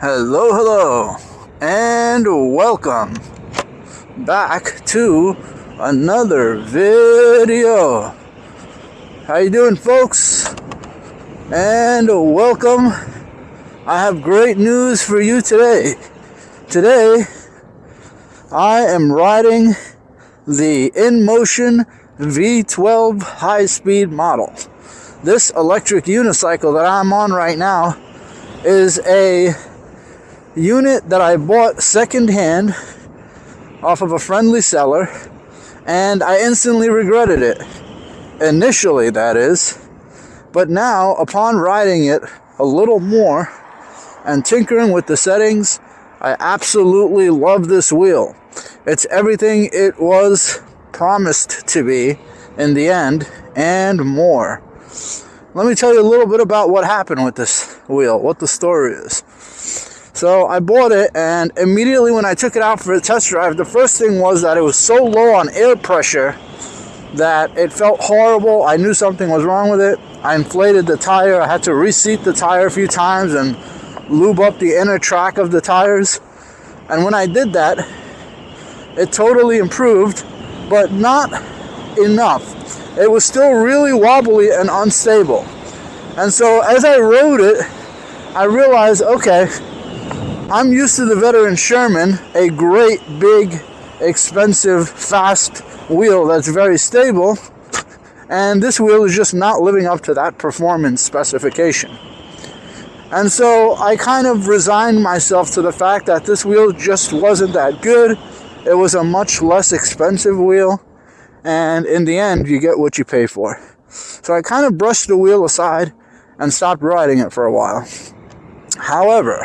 Hello, and welcome back to another video. How you doing, folks? And welcome. I have great news for you today. Today, I am riding the Inmtion V12 High Speed model. This electric unicycle that I'm on right now is a unit that I bought secondhand off of a friendly seller, and I instantly regretted it. Initially, that is. But now, upon riding it a little more and tinkering with the settings, I absolutely love this wheel. It's everything it was promised to be in the end and more. Let me tell you a little bit about what happened with this wheel, what the story is. So I bought it, and immediately when I took it out for a test drive, the first thing was that it was so low on air pressure that it felt horrible. I knew something was wrong with it. I inflated the tire. I had to reseat the tire a few times and lube up the inner track of the tires. And when I did that, it totally improved, but not enough. It was still really wobbly and unstable. And so as I rode it, I realized, okay, I'm used to the veteran Sherman, a great, big, expensive, fast wheel that's very stable, and this wheel is just not living up to that performance specification. And so I kind of resigned myself to the fact that this wheel just wasn't that good. It was a much less expensive wheel, and in the end, you get what you pay for. So I kind of brushed the wheel aside and stopped riding it for a while. However,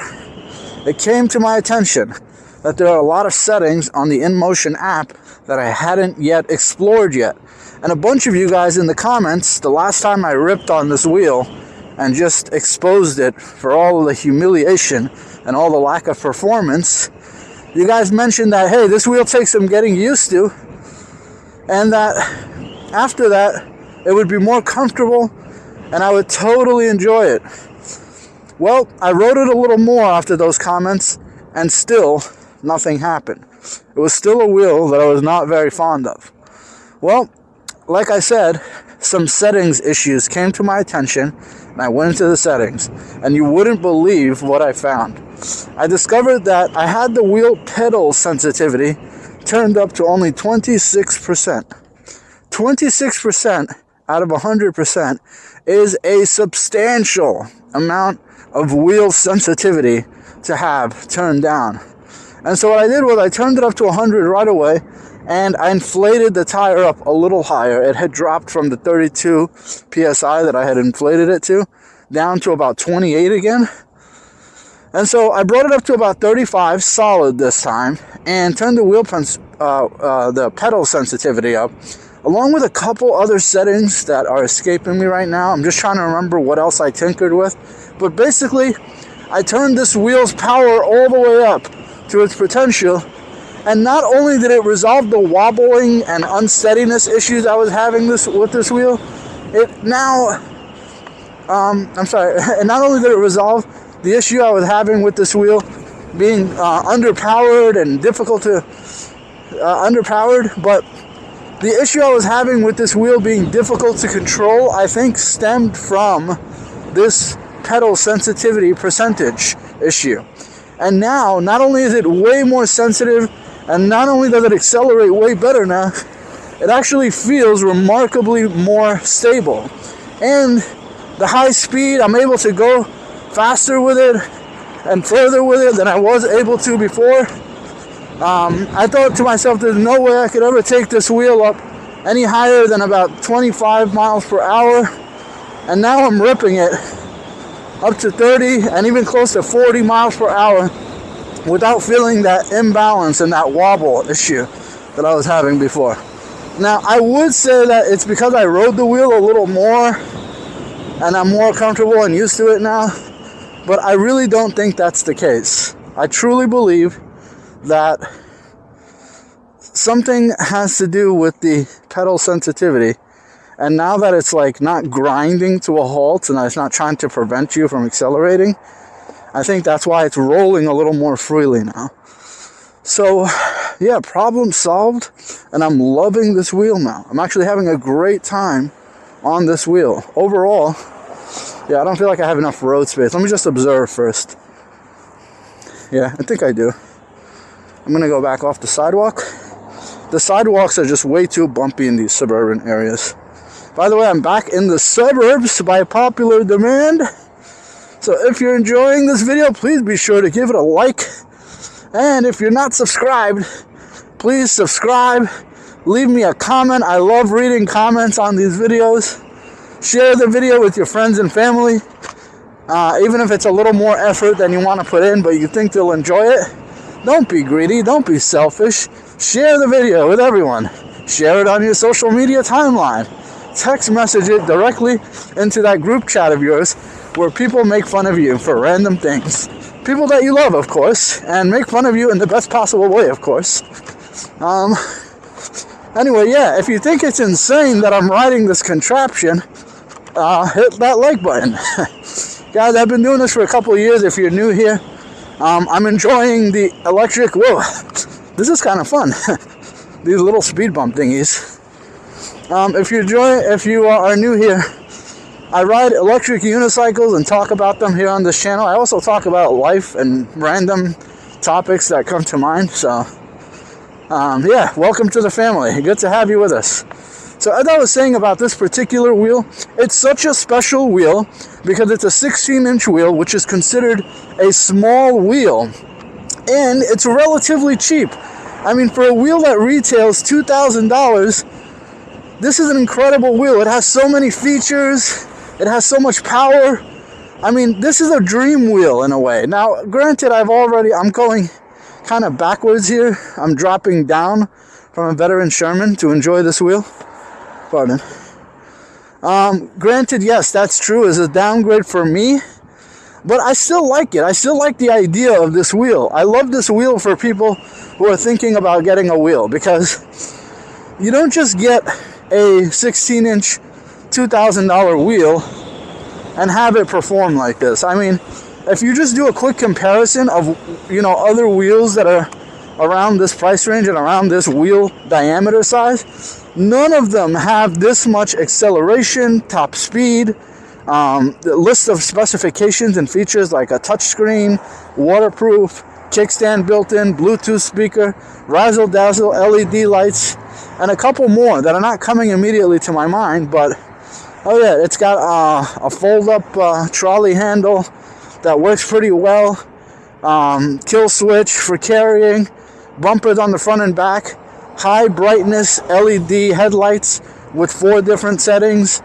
it came to my attention that there are a lot of settings on the Inmtion app that I hadn't yet explored yet. And a bunch of you guys in the comments, the last time I ripped on this wheel and just exposed it for all of the humiliation and all the lack of performance, you guys mentioned that, hey, this wheel takes some getting used to, and that after that, it would be more comfortable and I would totally enjoy it. Well, I rode it a little more after those comments, and still nothing happened. It was still a wheel that I was not very fond of. Well, like I said, some settings issues came to my attention, and I went into the settings, and you wouldn't believe what I found. I discovered that I had the wheel pedal sensitivity turned up to only 26%. 26% out of 100% is a substantial amount of wheel sensitivity to have turned down. And so what I did was I turned it up to 100 right away, and I inflated the tire up a little higher. It had dropped from the 32 psi that I had inflated it to down to about 28 again. And so I brought it up to about 35 solid this time, and turned the pedal sensitivity up, along with a couple other settings that are escaping me right now. I'm just trying to remember what else I tinkered with. But basically, I turned this wheel's power all the way up to its potential, and not only did it resolve the wobbling and unsteadiness issues I was having with this wheel, and not only did it resolve the issue I was having with this wheel being underpowered and difficult to underpowered, but the issue I was having with this wheel being difficult to control, I think, stemmed from this pedal sensitivity percentage issue. And now, not only is it way more sensitive, and not only does it accelerate way better now, it actually feels remarkably more stable. And the high speed, I'm able to go faster with it and further with it than I was able to before. I thought to myself, there's no way I could ever take this wheel up any higher than about 25 miles per hour. And now I'm ripping it up to 30 and even close to 40 miles per hour without feeling that imbalance and that wobble issue that I was having before. Now, I would say that it's because I rode the wheel a little more and I'm more comfortable and used to it now, but I really don't think that's the case. I truly believe that something has to do with the pedal sensitivity. And now that it's like not grinding to a halt and it's not trying to prevent you from accelerating, I think that's why it's rolling a little more freely now. So yeah, problem solved, and I'm loving this wheel now. I'm actually having a great time on this wheel. Overall, yeah, I don't feel like I have enough road space. Let me just observe first. Yeah, I think I do. I'm gonna go back off the sidewalk. The sidewalks are just way too bumpy in these suburban areas. By the way, I'm back in the suburbs by popular demand. So if you're enjoying this video, please be sure to give it a like. And if you're not subscribed, please subscribe. Leave me a comment. I love reading comments on these videos. Share the video with your friends and family. Even if it's a little more effort than you want to put in, but you think they'll enjoy it. Don't be greedy. Don't be selfish. Share the video with everyone. Share it on your social media timeline. Text message it directly into that group chat of yours where people make fun of you for random things. People that you love, of course, and make fun of you in the best possible way, of course. Anyway, yeah, if you think it's insane that I'm riding this contraption, hit that like button. Guys, I've been doing this for a couple of years. If you're new here, I'm enjoying the electric. Whoa, this is kind of fun. These little speed bump thingies. If you are new here, I ride electric unicycles and talk about them here on this channel. I also talk about life and random topics that come to mind. So, yeah, welcome to the family. Good to have you with us. So as I was saying about this particular wheel, it's such a special wheel because it's a 16-inch wheel, which is considered a small wheel, and it's relatively cheap. I mean, for a wheel that retails $2,000, this is an incredible wheel. It has so many features. It has so much power. I mean, this is a dream wheel in a way. Now, granted, I'm going kind of backwards here. I'm dropping down from a veteran Sherman to enjoy this wheel. Pardon. Granted, yes, that's true. It's a downgrade for me, but I still like it. I still like the idea of this wheel. I love this wheel for people who are thinking about getting a wheel, because you don't just get a 16-inch $2,000 wheel and have it perform like this. I mean, if you just do a quick comparison of, other wheels that are around this price range and around this wheel diameter size, none of them have this much acceleration, top speed, the list of specifications and features like a touchscreen, waterproof, kickstand built-in, Bluetooth speaker, razzle-dazzle LED lights, and a couple more that are not coming immediately to my mind. But oh yeah, it's got a fold-up trolley handle that works pretty well, kill switch for carrying, bumpers on the front and back, high brightness LED headlights with 4 different settings.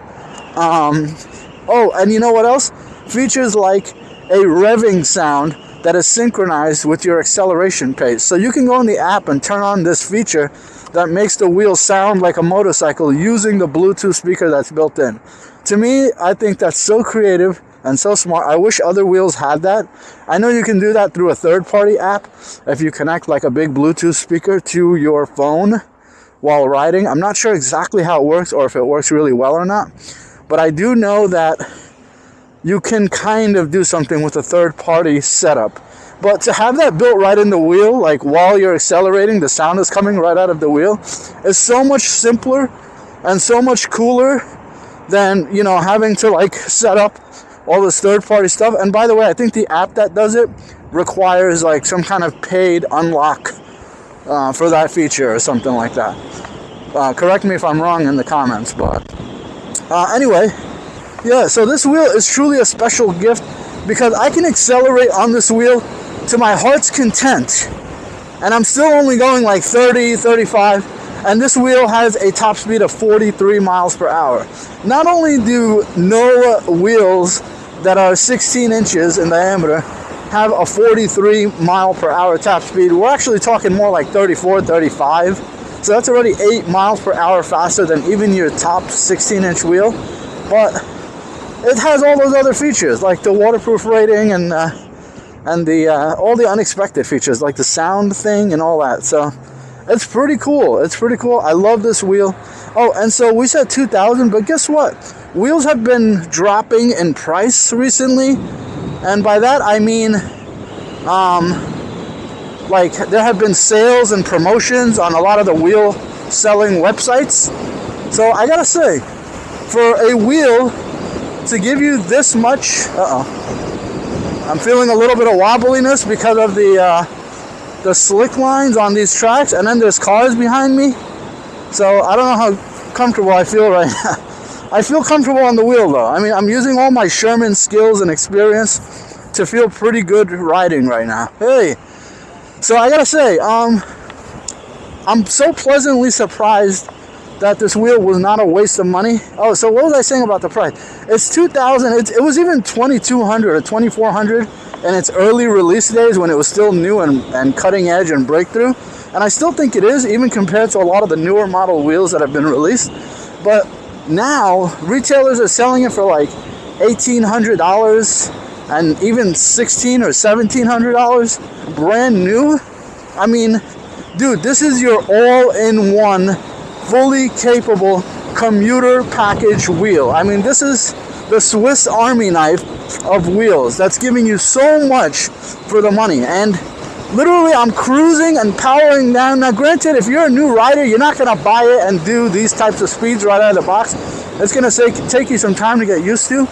Oh, and you know what else? Features like a revving sound that is synchronized with your acceleration pace. So you can go in the app and turn on this feature that makes the wheel sound like a motorcycle using the Bluetooth speaker that's built in. To me, I think that's so creative and so smart. I wish other wheels had that. I know you can do that through a third-party app if you connect like a big Bluetooth speaker to your phone while riding. I'm not sure exactly how it works or if it works really well or not, but I do know that you can kind of do something with a third-party setup. But to have that built right in the wheel, like while you're accelerating, the sound is coming right out of the wheel, is so much simpler and so much cooler than, having to like set up all this third-party stuff. And by the way, I think the app that does it requires like some kind of paid unlock for that feature or something like that. Correct me if I'm wrong in the comments, but anyway, yeah, so this wheel is truly a special gift because I can accelerate on this wheel to my heart's content, and I'm still only going like 30, 35, and this wheel has a top speed of 43 miles per hour. Not only do no wheels that are 16 inches in diameter have a 43 mile per hour top speed, we're actually talking more like 34, 35. So that's already 8 miles per hour faster than even your top 16-inch wheel. But it has all those other features like the waterproof rating and the all the unexpected features like the sound thing and all that. So it's pretty cool. It's pretty cool. I love this wheel. Oh, and so we said 2,000, but guess what? Wheels have been dropping in price recently, And by that I mean, like there have been sales and promotions on a lot of the wheel selling websites. So I gotta say, for a wheel to give you this much, I'm feeling a little bit of wobbliness because of the slick lines on these tracks, and then there's cars behind me. So I don't know how comfortable I feel right now. I feel comfortable on the wheel though. I mean, I'm using all my Sherman skills and experience to feel pretty good riding right now. Hey, so I gotta say, I'm so pleasantly surprised that this wheel was not a waste of money. Oh, so what was I saying about the price? It's $2,000. It was even $2,200 or $2,400 in its early release days when it was still new and cutting edge and breakthrough. And I still think it is, even compared to a lot of the newer model wheels that have been released. But now retailers are selling it for like $1,800 and even $1,600 or $1,700 brand new. I mean, dude, this is your all-in-one, fully capable commuter package wheel. I mean, this is the Swiss Army knife of wheels that's giving you so much for the money. And literally, I'm cruising and powering down. Now, granted, if you're a new rider, you're not going to buy it and do these types of speeds right out of the box. It's going to take you some time to get used to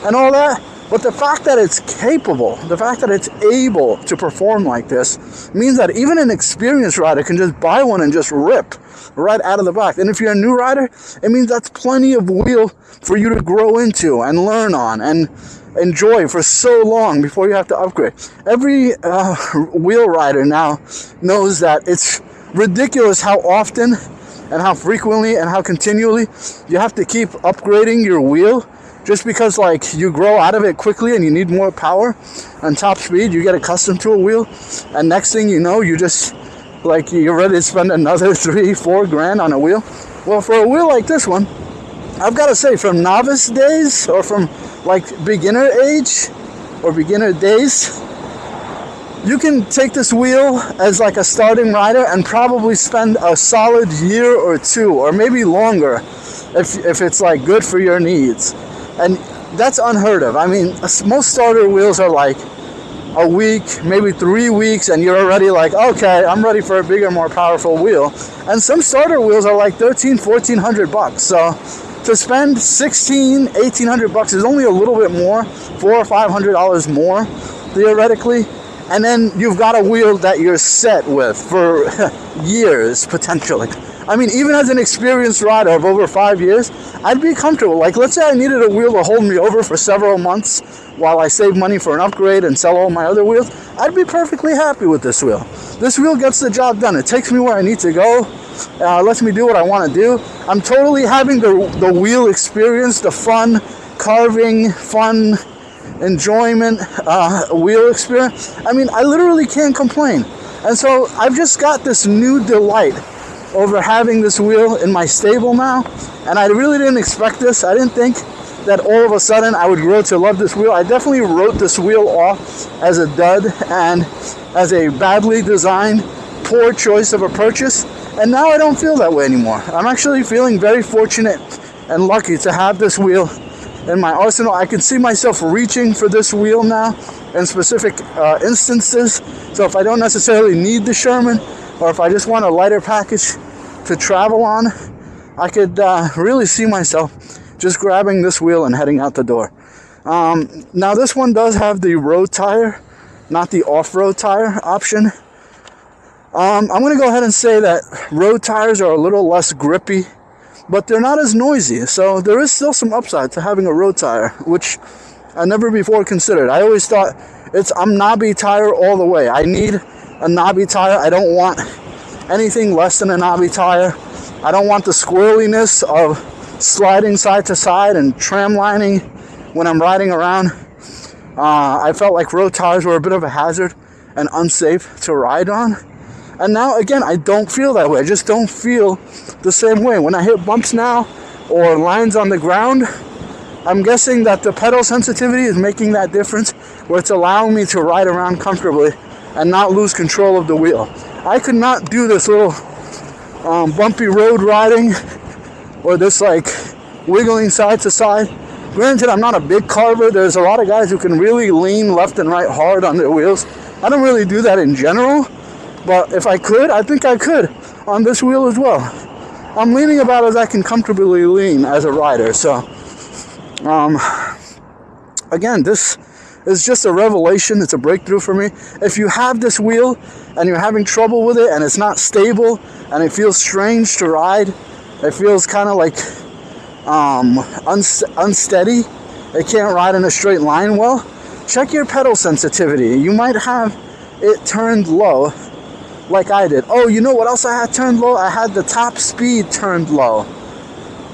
and all that. But the fact that it's capable, the fact that it's able to perform like this, means that even an experienced rider can just buy one and just rip right out of the box. And if you're a new rider, it means that's plenty of wheel for you to grow into and learn on and enjoy for so long before you have to upgrade. Every wheel rider now knows that it's ridiculous how often and how frequently and how continually you have to keep upgrading your wheel, just because like you grow out of it quickly and you need more power and top speed. You get accustomed to a wheel, and next thing you know, you just like you're ready to spend another $3-4 grand on a wheel. Well, for a wheel like this one, I've got to say, from novice days or from like beginner age or beginner days, you can take this wheel as like a starting rider and probably spend a solid year or two, or maybe longer, if it's like good for your needs. And that's unheard of. I mean, most starter wheels are like a week, maybe 3 weeks, and you're already like, okay, I'm ready for a bigger, more powerful wheel. And some starter wheels are like $1,300-1,400. So to spend $1,800 is only a little bit more, $400 or $500 more theoretically. And then you've got a wheel that you're set with for years potentially. I mean, even as an experienced rider of over 5 years, I'd be comfortable. Like, let's say I needed a wheel to hold me over for several months while I save money for an upgrade and sell all my other wheels. I'd be perfectly happy with this wheel. This wheel gets the job done. It takes me where I need to go. Lets me do what I want to do. I'm totally having the wheel experience, the fun carving, fun enjoyment wheel experience. I mean, I literally can't complain. And so I've just got this new delight over having this wheel in my stable now, and I really didn't expect this. I didn't think that all of a sudden I would grow to love this wheel. I definitely wrote this wheel off as a dud and as a badly designed, poor choice of a purchase, and now I don't feel that way anymore. I'm actually feeling very fortunate and lucky to have this wheel in my arsenal. I can see myself reaching for this wheel now in specific instances. So if I don't necessarily need the Sherman, or if I just want a lighter package to travel on, I could really see myself just grabbing this wheel and heading out the door. Now this one does have the road tire, not the off-road tire option. I'm going to go ahead and say that road tires are a little less grippy, but they're not as noisy. So there is still some upside to having a road tire, which I never before considered. I always thought I'm knobby tire all the way. I need a knobby tire. I don't want anything less than a knobby tire. I don't want the squirreliness of sliding side to side and tram lining when I'm riding around. I felt like road tires were a bit of a hazard and unsafe to ride on. And now, again, I don't feel that way. I just don't feel the same way. When I hit bumps now or lines on the ground, I'm guessing that the pedal sensitivity is making that difference, where it's allowing me to ride around comfortably and not lose control of the wheel. I could not do this little bumpy road riding or this like wiggling side to side Granted, I'm not a big carver. There's a lot of guys who can really lean left and right hard on their wheels. I don't really do that in general, but if I could, I think I could on this wheel as well. I'm leaning about as I can comfortably lean as a rider. So, again, this is just a revelation. It's a breakthrough for me. If you have this wheel and you're having trouble with it and it's not stable and it feels strange to ride, it feels kind of like unsteady, it can't ride in a straight line well, check your pedal sensitivity. You might have it turned low like I did. Oh, you know what else I had turned low? I had the top speed turned low.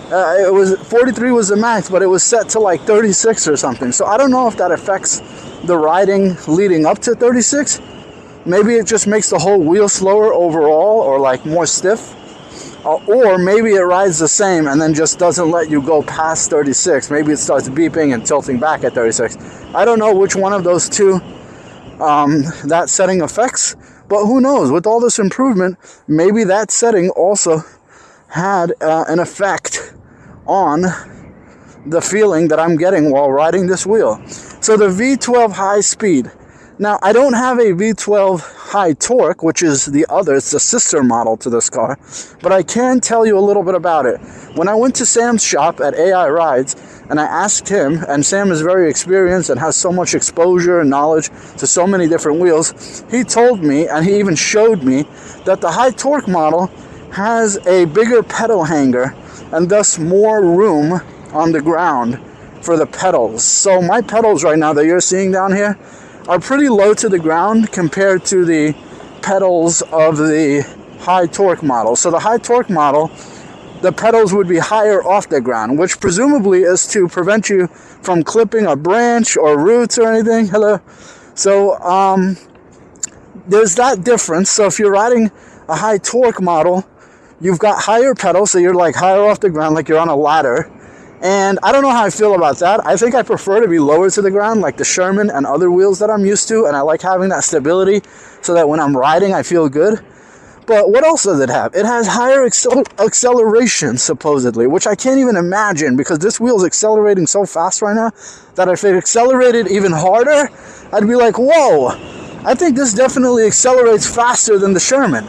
It was 43 was the max, but it was set to like 36 or something. So I don't know if that affects the riding leading up to 36. Maybe it just makes the whole wheel slower overall, or like more stiff. Or maybe it rides the same and then just doesn't let you go past 36. Maybe it starts beeping and tilting back at 36. I don't know which one of those two that setting affects, but who knows? With all this improvement, maybe that setting also had an effect on the feeling that I'm getting while riding this wheel. So the V12 High Speed. Now, I don't have a V12 High Torque, which is it's the sister model to this car, but I can tell you a little bit about it. When I went to Sam's shop at AI Rides, and I asked him, and Sam is very experienced and has so much exposure and knowledge to so many different wheels, he told me, and he even showed me, that the High Torque model has a bigger pedal hanger and thus more room on the ground for the pedals. So my pedals right now that you're seeing down here are pretty low to the ground compared to the pedals of the High Torque model. So the High Torque model, the pedals would be higher off the ground, which presumably is to prevent you from clipping a branch or roots or anything. Hello. So there's that difference. So if you're riding a High Torque model, you've got higher pedals, so you're like higher off the ground, like you're on a ladder. And I don't know how I feel about that. I think I prefer to be lower to the ground, like the Sherman and other wheels that I'm used to, and I like having that stability so that when I'm riding, I feel good. But what else does it have? It has higher acceleration, supposedly, which I can't even imagine, because this wheel is accelerating so fast right now that if it accelerated even harder, I'd be like, whoa, I think this definitely accelerates faster than the Sherman.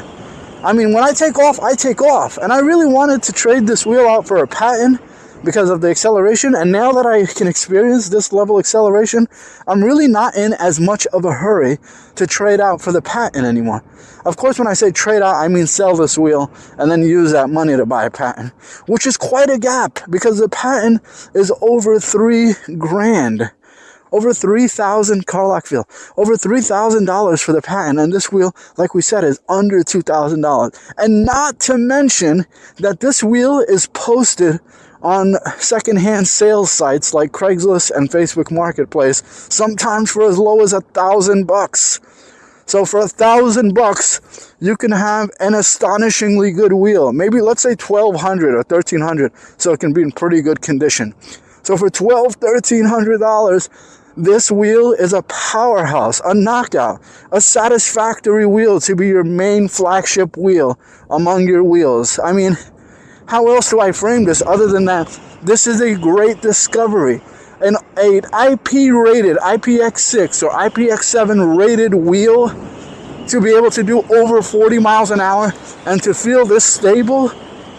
I mean, when I take off, I take off. And I really wanted to trade this wheel out for a patent because of the acceleration, and now that I can experience this level acceleration, I'm really not in as much of a hurry to trade out for the patent anymore. Of course, when I say trade out, I mean sell this wheel and then use that money to buy a patent, which is quite a gap because the patent is over $3,000. Over 3,000 Carlock over $3,000 for the patent, and this wheel, like we said, is under $2,000. And not to mention that this wheel is posted on secondhand sales sites like Craigslist and Facebook Marketplace, sometimes for as low as $1,000. So for $1,000, you can have an astonishingly good wheel. Maybe let's say $1,200 or $1,300, so it can be in pretty good condition. So for $1,300, this wheel is a powerhouse, a knockout, a satisfactory wheel to be your main flagship wheel among your wheels. I mean, how else do I frame this other than that? This is a great discovery. An IP-rated, IPX6 or IPX7 rated wheel to be able to do over 40 miles an hour and to feel this stable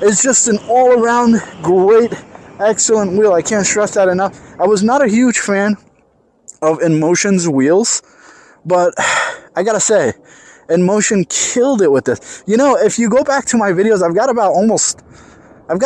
is just an all-around great, excellent wheel. I can't stress that enough. I was not a huge fan of Inmtion's wheels, but I gotta say, Inmtion killed it with this. You know, if you go back to my videos, I've got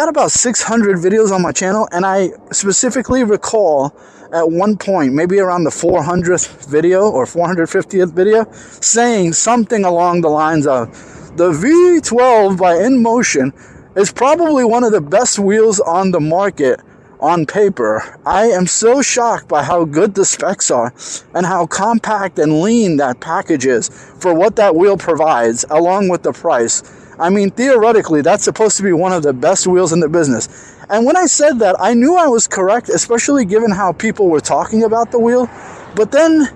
about 600 videos on my channel, and I specifically recall at one point, maybe around the 400th video or 450th video, saying something along the lines of, the V12 by Inmtion is probably one of the best wheels on the market on paper. I am so shocked by how good the specs are and how compact and lean that package is for what that wheel provides, along with the price. I mean, theoretically, that's supposed to be one of the best wheels in the business. And when I said that, I knew I was correct, especially given how people were talking about the wheel. But then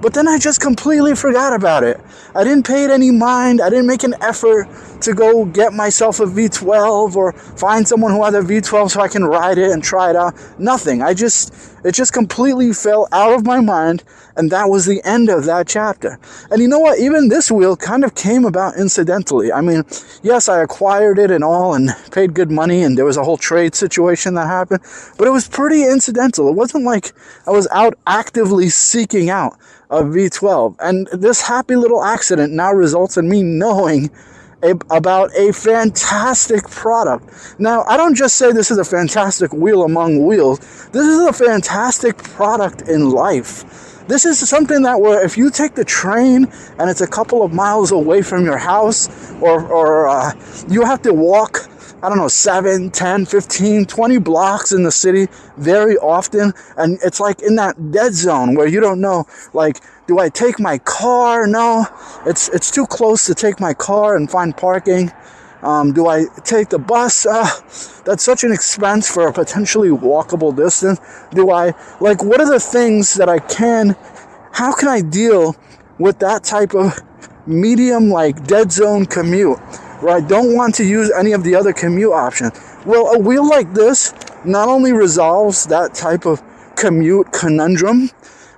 But then I just completely forgot about it. I didn't pay it any mind. I didn't make an effort to go get myself a V12 or find someone who had a V12 so I can ride it and try it out. Nothing. It just completely fell out of my mind, and that was the end of that chapter. And you know what? Even this wheel kind of came about incidentally. I mean, yes, I acquired it and all and paid good money, and there was a whole trade situation that happened, but it was pretty incidental. It wasn't like I was out actively seeking out a V12. And this happy little accident now results in me knowing about a fantastic product. Now, I don't just say this is a fantastic wheel among wheels. This is a fantastic product in life. This is something that where if you take the train and it's a couple of miles away from your house, or you have to walk, I don't know, 7, 10, 15, 20 blocks in the city very often, and it's like in that dead zone where you don't know, like, do I take my car? No, it's too close to take my car and find parking. Do I take the bus? That's such an expense for a potentially walkable distance. What are the things that how can I deal with that type of medium, like, dead zone commute, where I don't want to use any of the other commute options? Well, a wheel like this not only resolves that type of commute conundrum,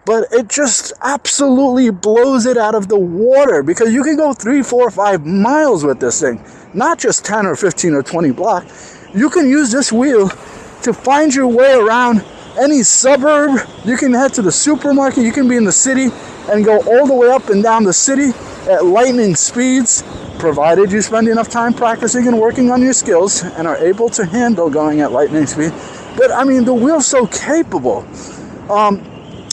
but it just absolutely blows it out of the water, because you can go 3, 4, 5 miles with this thing, not just 10 or 15 or 20 blocks. You can use this wheel to find your way around any suburb. You can head to the supermarket. You can be in the city and go all the way up and down the city at lightning speeds, provided you spend enough time practicing and working on your skills and are able to handle going at lightning speed. But I mean, the wheel's so capable.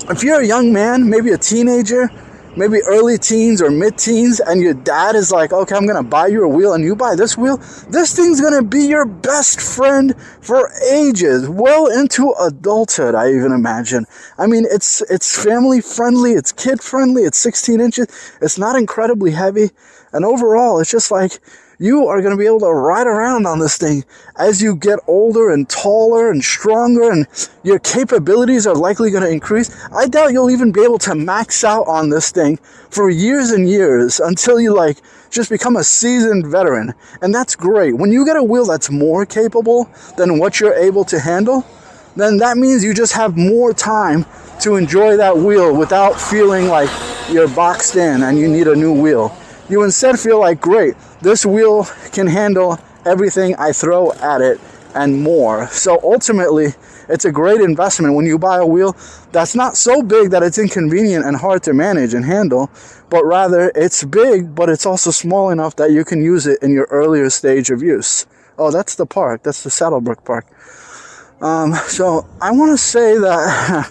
If you're a young man, maybe a teenager, maybe early teens or mid-teens, and your dad is like, okay, I'm going to buy you a wheel, and you buy this wheel, this thing's going to be your best friend for ages, well into adulthood, I even imagine. I mean, it's family friendly, it's kid friendly, it's 16 inches, it's not incredibly heavy, and overall, it's just like, you are going to be able to ride around on this thing as you get older and taller and stronger, and your capabilities are likely going to increase. I doubt you'll even be able to max out on this thing for years and years until you just become a seasoned veteran. And that's great. When you get a wheel that's more capable than what you're able to handle, then that means you just have more time to enjoy that wheel without feeling like you're boxed in and you need a new wheel. You instead feel like, great, this wheel can handle everything I throw at it and more. So ultimately, it's a great investment when you buy a wheel that's not so big that it's inconvenient and hard to manage and handle, but rather it's big, but it's also small enough that you can use it in your earlier stage of use. Oh, that's the park. That's the Saddlebrook Park. So I want to say that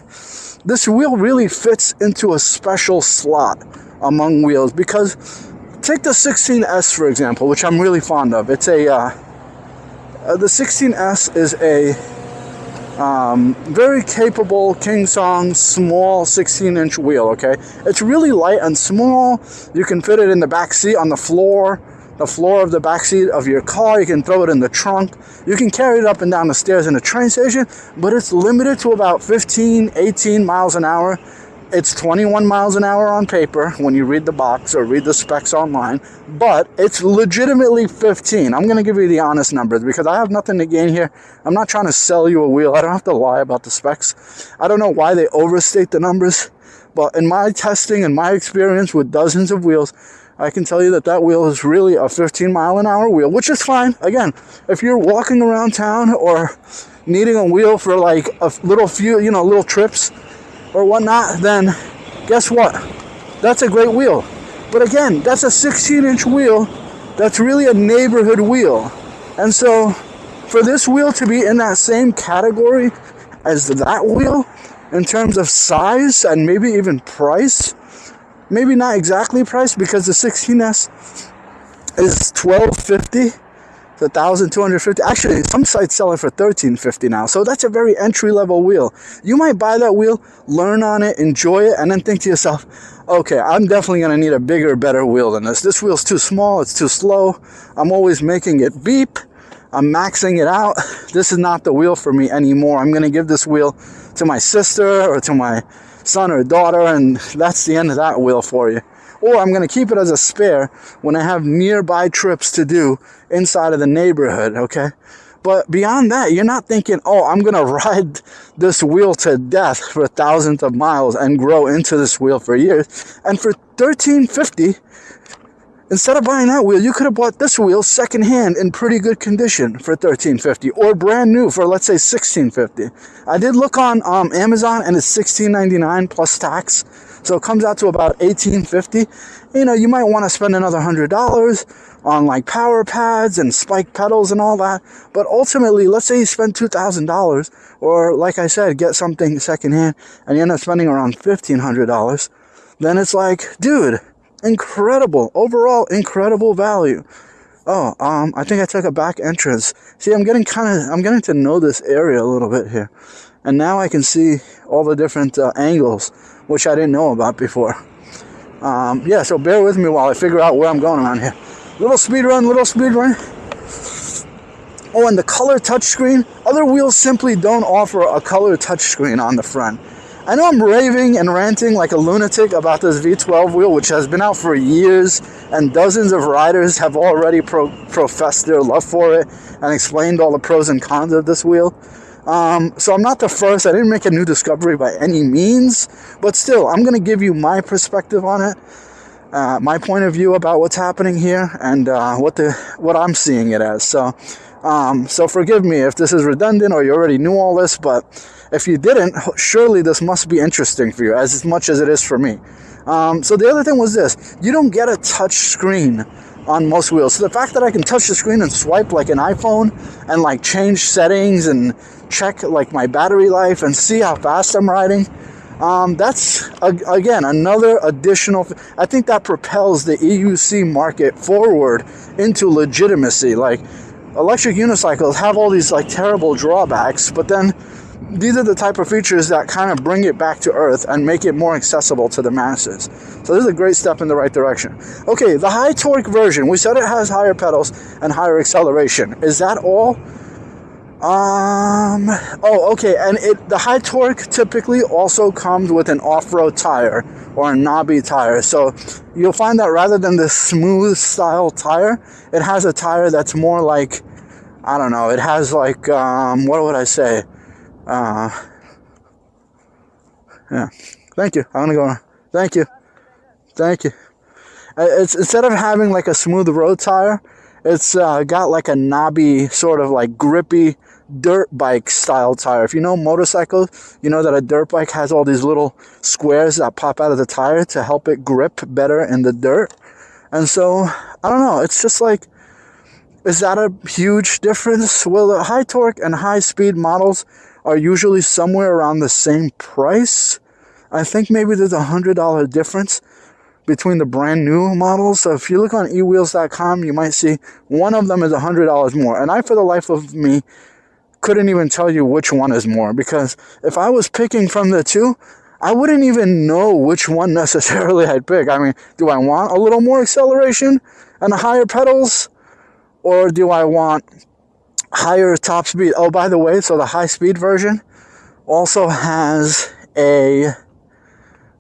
this wheel really fits into a special slot among wheels, because take the 16S, for example, which I'm really fond of. It's the 16S is a very capable King Song small 16-inch wheel, okay? It's really light and small. You can fit it in the back seat on the floor of the back seat of your car. You can throw it in the trunk. You can carry it up and down the stairs in a train station, but it's limited to about 15, 18 miles an hour. It's 21 miles an hour on paper when you read the box or read the specs online, but it's legitimately 15. I'm going to give you the honest numbers because I have nothing to gain here. I'm not trying to sell you a wheel. I don't have to lie about the specs. I don't know why they overstate the numbers, but in my testing and my experience with dozens of wheels, I can tell you that that wheel is really a 15 mile an hour wheel, which is fine. Again, if you're walking around town or needing a wheel for like a little few, little trips or whatnot, then guess what? That's a great wheel. But again, that's a 16-inch wheel. That's really a neighborhood wheel. And so for this wheel to be in that same category as that wheel in terms of size and maybe even price, maybe not exactly price, because the 16S is $1,250 to $1,250. Actually, some sites sell it for $1,350 now. So that's a very entry-level wheel. You might buy that wheel, learn on it, enjoy it, and then think to yourself, okay, I'm definitely going to need a bigger, better wheel than this. This wheel's too small. It's too slow. I'm always making it beep. I'm maxing it out. This is not the wheel for me anymore. I'm going to give this wheel to my sister or to my son or daughter, and that's the end of that wheel for you. Or I'm going to keep it as a spare when I have nearby trips to do inside of the neighborhood, okay? But beyond that, you're not thinking, oh, I'm going to ride this wheel to death for thousands of miles and grow into this wheel for years. And for $13.50, instead of buying that wheel, you could have bought this wheel secondhand in pretty good condition for $13.50, or brand new for, let's say, $16.50. I did look on Amazon, and it's $16.99 plus tax. So it comes out to about $18.50. You know, you might want to spend another $100 on like power pads and spike pedals and all that. But ultimately, let's say you spend $2,000, or like I said, get something secondhand and you end up spending around $1,500. Then it's like, dude, incredible, overall incredible value. Oh, I think I took a back entrance. See, I'm getting to know this area a little bit here. And now I can see all the different angles, which I didn't know about before. Yeah, so bear with me while I figure out where I'm going around here. Little speed run. Oh, and the color touchscreen. Other wheels simply don't offer a color touchscreen on the front. I know I'm raving and ranting like a lunatic about this V12 wheel, which has been out for years, and dozens of riders have already professed their love for it and explained all the pros and cons of this wheel. So I'm not the first. I didn't make a new discovery by any means, but still, I'm going to give you my perspective on it, my point of view about what's happening here, and what I'm seeing it as. So forgive me if this is redundant or you already knew all this, but if you didn't, surely this must be interesting for you as much as it is for me. So the other thing was this: you don't get a touch screen on most wheels. So the fact that I can touch the screen and swipe like an iPhone and like change settings and check like my battery life and see how fast I'm riding, that's again another additional. I think that propels the EUC market forward into legitimacy. Like, electric unicycles have all these like terrible drawbacks, but then these are the type of features that kind of bring it back to earth and make it more accessible to the masses. So this is a great step in the right direction. Okay, the high torque version, we said it has higher pedals and higher acceleration. Is that all? Oh, okay, and the high torque typically also comes with an off-road tire or a knobby tire. So you'll find that rather than the smooth style tire, it has a tire that's more like, I don't know, it has like, what would I say? Yeah, thank you. I'm gonna go. Thank you. It's instead of having like a smooth road tire, it's got like a knobby, sort of like grippy dirt bike style tire. If you know motorcycles, you know that a dirt bike has all these little squares that pop out of the tire to help it grip better in the dirt. And so, I don't know, it's just like, is that a huge difference? Well, the high torque and high speed models are usually somewhere around the same price. I think maybe there's $100 difference between the brand new models. So if you look on eWheels.com, you might see one of them is $100 more. And I, for the life of me, couldn't even tell you which one is more, because if I was picking from the two, I wouldn't even know which one necessarily I'd pick. I mean, do I want a little more acceleration and higher pedals, or do I want higher top speed? Oh, by the way, so the high speed version also has a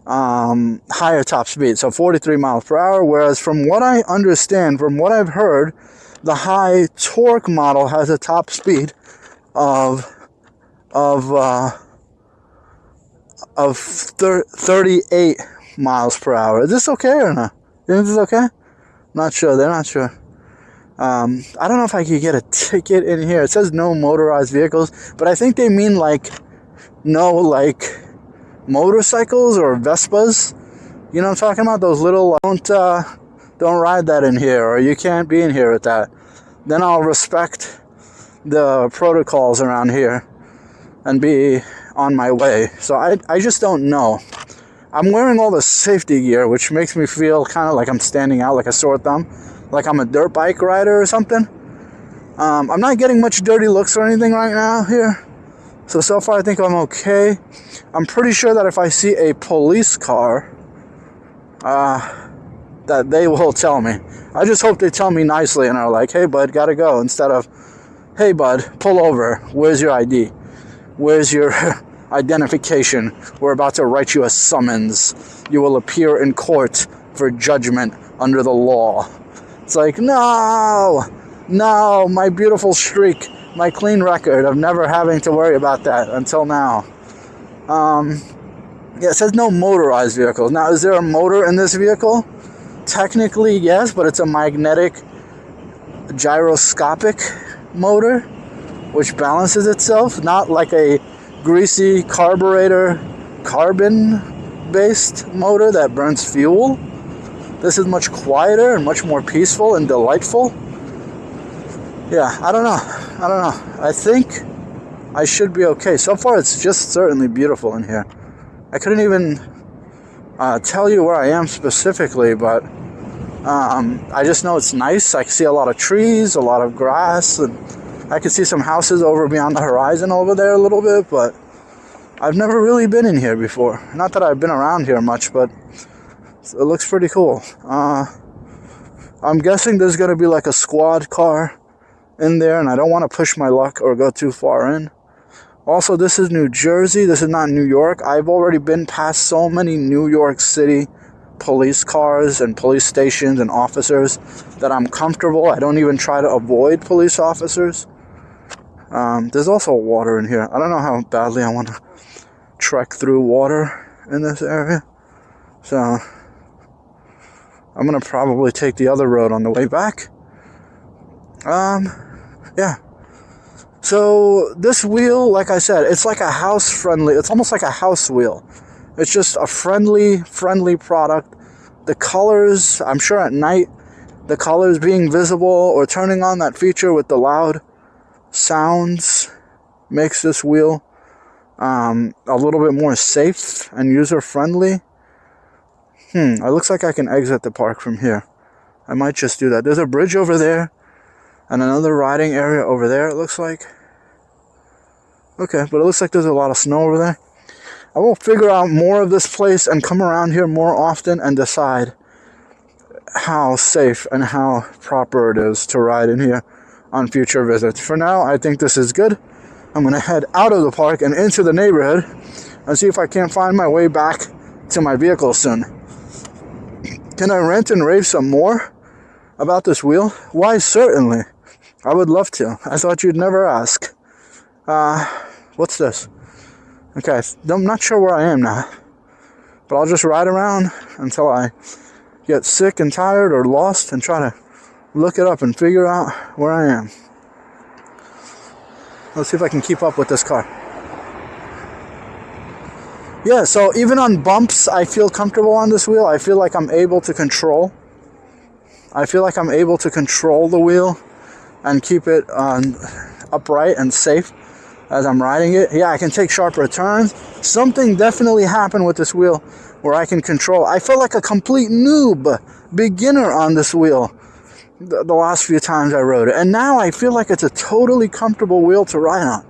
higher top speed, so 43 miles per hour, whereas from what I understand, from what I've heard, the high torque model has a top speed of 38 miles per hour. Is this okay or not? You think this is okay? Not sure. They're not sure. I don't know if I could get a ticket in here. It says no motorized vehicles, but I think they mean like no like motorcycles or Vespas. You know what I'm talking about? Those little don't ride that in here, or you can't be in here with that. Then I'll respect the protocols around here and be on my way. So I just don't know. I'm wearing all the safety gear, which makes me feel kind of like I'm standing out like a sore thumb, like I'm a dirt bike rider or something. I'm not getting much dirty looks or anything right now here. So far I think I'm okay. I'm pretty sure that if I see a police car, that they will tell me. I just hope they tell me nicely and are like, hey bud, gotta go, instead of, hey bud, pull over, where's your ID? Where's your, identification. We're about to write you a summons. You will appear in court for judgment under the law. It's like, no, my beautiful streak, my clean record of never having to worry about that until now. Yeah, it says no motorized vehicles. Now, is there a motor in this vehicle? Technically, yes, but it's a magnetic gyroscopic motor, which balances itself, not like a greasy carburetor, carbon-based motor that burns fuel. This is much quieter and much more peaceful and delightful. Yeah, I don't know. I think I should be okay. So far, it's just certainly beautiful in here. I couldn't even tell you where I am specifically, but I just know it's nice. I can see a lot of trees, a lot of grass, and I can see some houses over beyond the horizon over there a little bit, but I've never really been in here before. Not that I've been around here much, but it looks pretty cool. I'm guessing there's going to be like a squad car in there, and I don't want to push my luck or go too far in. Also, this is New Jersey. This is not New York. I've already been past so many New York City police cars and police stations and officers that I'm comfortable. I don't even try to avoid police officers. There's also water in here. I don't know how badly I want to trek through water in this area. So I'm going to probably take the other road on the way back. Yeah. So this wheel, like I said, it's like a house-friendly, it's almost like a house wheel. It's just a friendly product. The colors, I'm sure at night, the colors being visible or turning on that feature with the loud sounds makes this wheel a little bit more safe and user-friendly. It looks like I can exit the park from here. I might just do that. There's a bridge over there and another riding area over there, it looks like. Okay, but it looks like there's a lot of snow over there. I will figure out more of this place and come around here more often and decide how safe and how proper it is to ride in here on future visits. For now, I think this is good. I'm going to head out of the park and into the neighborhood and see if I can't find my way back to my vehicle soon. Can I rant and rave some more about this wheel? Why, certainly. I would love to. I thought you'd never ask. What's this? Okay, I'm not sure where I am now, but I'll just ride around until I get sick and tired or lost and try to look it up and figure out where I am. Let's see if I can keep up with this car. Yeah, so even on bumps, I feel comfortable on this wheel. I feel like I'm able to control. I feel like I'm able to control the wheel and keep it upright and safe as I'm riding it. Yeah, I can take sharper turns. Something definitely happened with this wheel where I can control. I felt like a complete noob, beginner on this wheel the last few times I rode it. And now I feel like it's a totally comfortable wheel to ride on.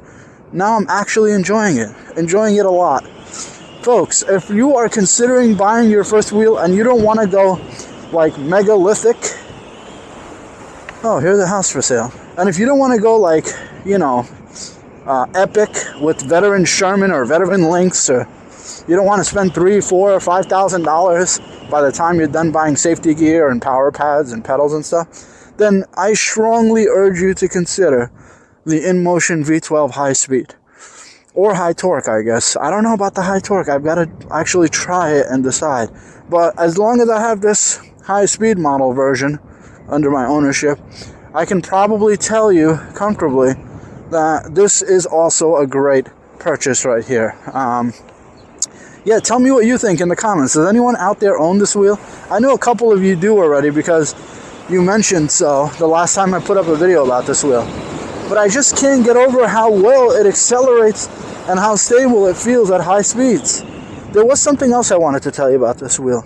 Now I'm actually enjoying it a lot. Folks, if you are considering buying your first wheel and you don't want to go like megalithic, oh, here's a house for sale. And if you don't want to go like, you know, epic with veteran Sherman or veteran Lynx, or you don't want to spend $3,000, $4,000, or $5,000 by the time you're done buying safety gear and power pads and pedals and stuff, then I strongly urge you to consider the Inmtion V12 High Speed. Or high torque, I guess. I don't know about the high torque. I've got to actually try it and decide. But as long as I have this high speed model version under my ownership, I can probably tell you comfortably that this is also a great purchase right here. Yeah, tell me what you think in the comments. Does anyone out there own this wheel? I know a couple of you do already because you mentioned so the last time I put up a video about this wheel. But I just can't get over how well it accelerates and how stable it feels at high speeds. There was something else I wanted to tell you about this wheel.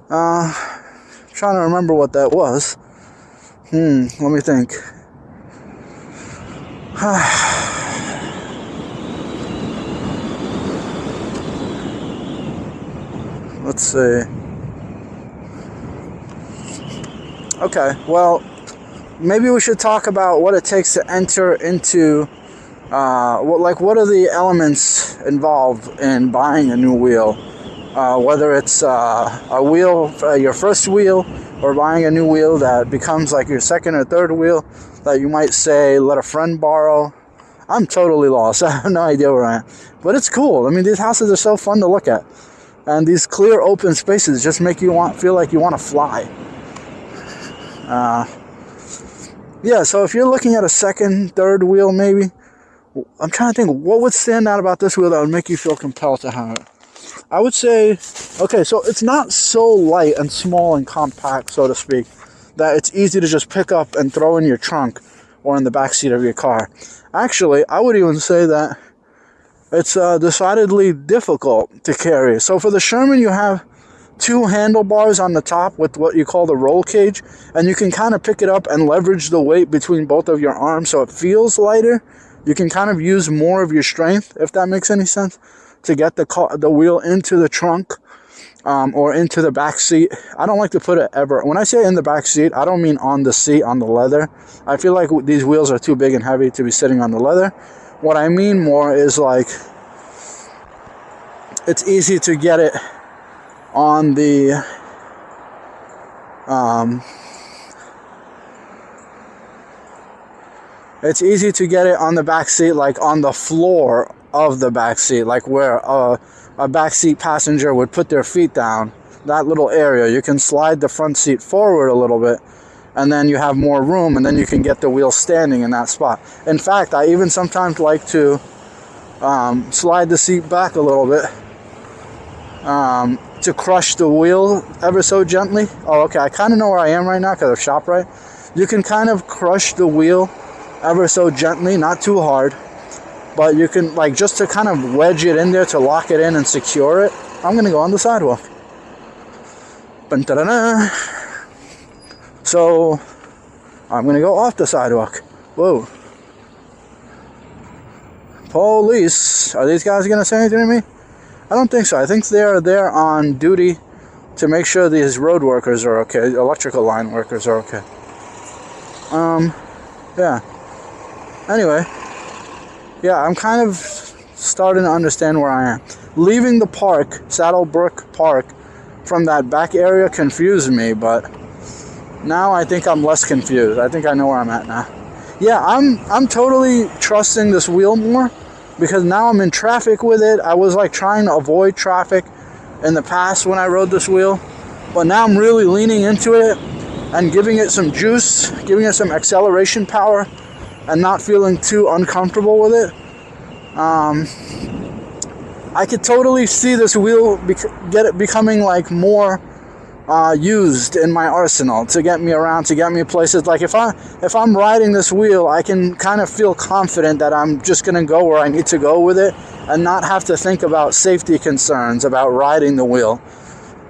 Trying to remember what that was. Let me think. Let's see. Okay, well, maybe we should talk about what it takes to enter into what are the elements involved in buying a new wheel? Whether it's a wheel, your first wheel, or buying a new wheel that becomes like your second or third wheel that you might say let a friend borrow. I'm totally lost. I have no idea where I am. But it's cool. I mean, these houses are so fun to look at. And these clear open spaces just make you feel like you want to fly. Yeah, so if you're looking at a second, third wheel maybe, I'm trying to think, what would stand out about this wheel that would make you feel compelled to have it? I would say, okay, so it's not so light and small and compact, so to speak, that it's easy to just pick up and throw in your trunk or in the back seat of your car. Actually, I would even say that it's decidedly difficult to carry. So for the Sherman, you have two handlebars on the top with what you call the roll cage, and you can kind of pick it up and leverage the weight between both of your arms so it feels lighter. You can kind of use more of your strength, if that makes any sense, to get the wheel into the trunk or into the back seat. I don't like to put it ever. When I say in the back seat, I don't mean on the seat, on the leather. I feel like these wheels are too big and heavy to be sitting on the leather. What I mean more is like it's easy to get it on the it's easy to get it on the back seat, like on the floor of the back seat, like where a back seat passenger would put their feet down. That little area, you can slide the front seat forward a little bit, and then you have more room, and then you can get the wheel standing in that spot. In fact, I even sometimes like to slide the seat back a little bit to crush the wheel ever so gently. Oh, okay, I kind of know where I am right now because of ShopRite. You can kind of crush the wheel ever so gently, not too hard, but you can, like, just to kind of wedge it in there to lock it in and secure it. I'm going to go on the sidewalk. So, I'm going to go off the sidewalk. Whoa. Police. Are these guys going to say anything to me? I don't think so. I think they're there on duty to make sure these road workers are okay. Electrical line workers are okay. Yeah. Anyway. Yeah, I'm kind of starting to understand where I am. Leaving the park, Saddlebrook Park, from that back area confused me, but now I think I'm less confused. I think I know where I'm at now. Yeah, I'm totally trusting this wheel more because now I'm in traffic with it. I was like trying to avoid traffic in the past when I rode this wheel, but now I'm really leaning into it and giving it some juice, giving it some acceleration power, and not feeling too uncomfortable with it. I could totally see this wheel becoming like more used in my arsenal to get me around, to get me places. Like if I'm riding this wheel, I can kind of feel confident that I'm just gonna go where I need to go with it and not have to think about safety concerns about riding the wheel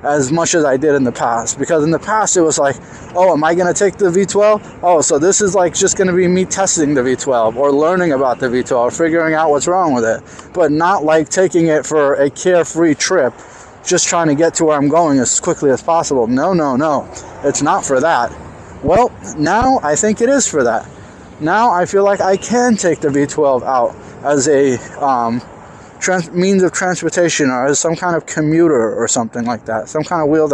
as much as I did in the past. Because in the past it was like, oh, am I going to take the V12? Oh, so this is like just going to be me testing the V12 or learning about the V12 or figuring out what's wrong with it. But not like taking it for a carefree trip, just trying to get to where I'm going as quickly as possible. No. It's not for that. Well, now I think it is for that. Now I feel like I can take the V12 out as a means of transportation or as some kind of commuter or something like that. Some kind of wheel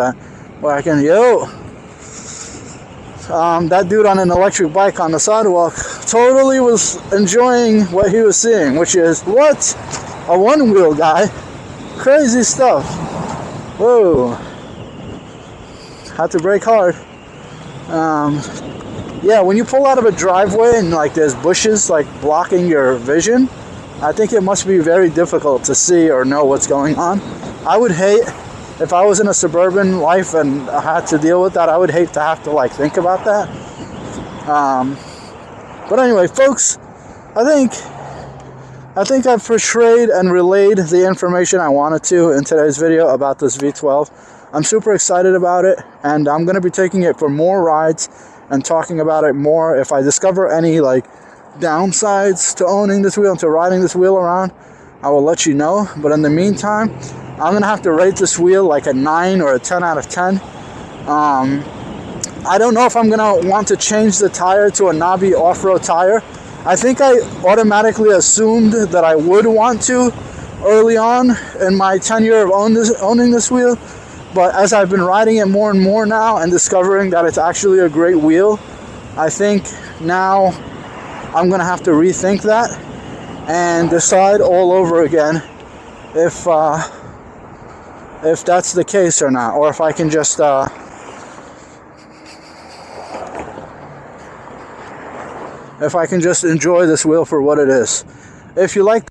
where I can, that dude on an electric bike on the sidewalk totally was enjoying what he was seeing, which is, what? A one-wheel guy? Crazy stuff. Whoa. Had to brake hard. Yeah, when you pull out of a driveway and like there's bushes like blocking your vision, I think it must be very difficult to see or know what's going on. I would hate, if I was in a suburban life and I had to deal with that, I would hate to have to like think about that. But anyway, folks, I think I've portrayed and relayed the information I wanted to in today's video about this V12. I'm super excited about it, and I'm going to be taking it for more rides and talking about it more. If I discover any like downsides to owning this wheel and to riding this wheel around, I will let you know. But in the meantime, I'm gonna have to rate this wheel like a 9 or a 10 out of 10. I don't know if I'm gonna want to change the tire to a knobby off-road tire. I think I automatically assumed that I would want to early on in my tenure of owning this wheel, but as I've been riding it more and more now and discovering that it's actually a great wheel, I think now I'm gonna have to rethink that and decide all over again if that's the case or not, or if I can just enjoy this wheel for what it is. If you like,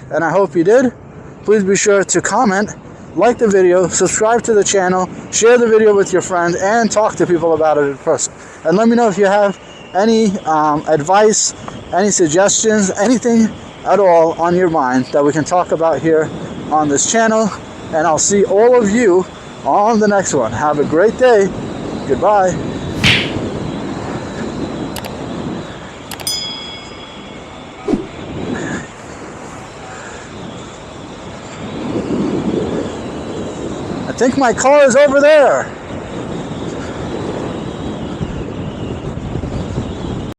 and I hope you did, please be sure to comment, like the video, subscribe to the channel, share the video with your friends, and talk to people about it in person. And let me know if you have any advice, any suggestions, anything at all on your mind that we can talk about here on this channel. And I'll see all of you on the next one. Have a great day. Goodbye. I think my car is over there.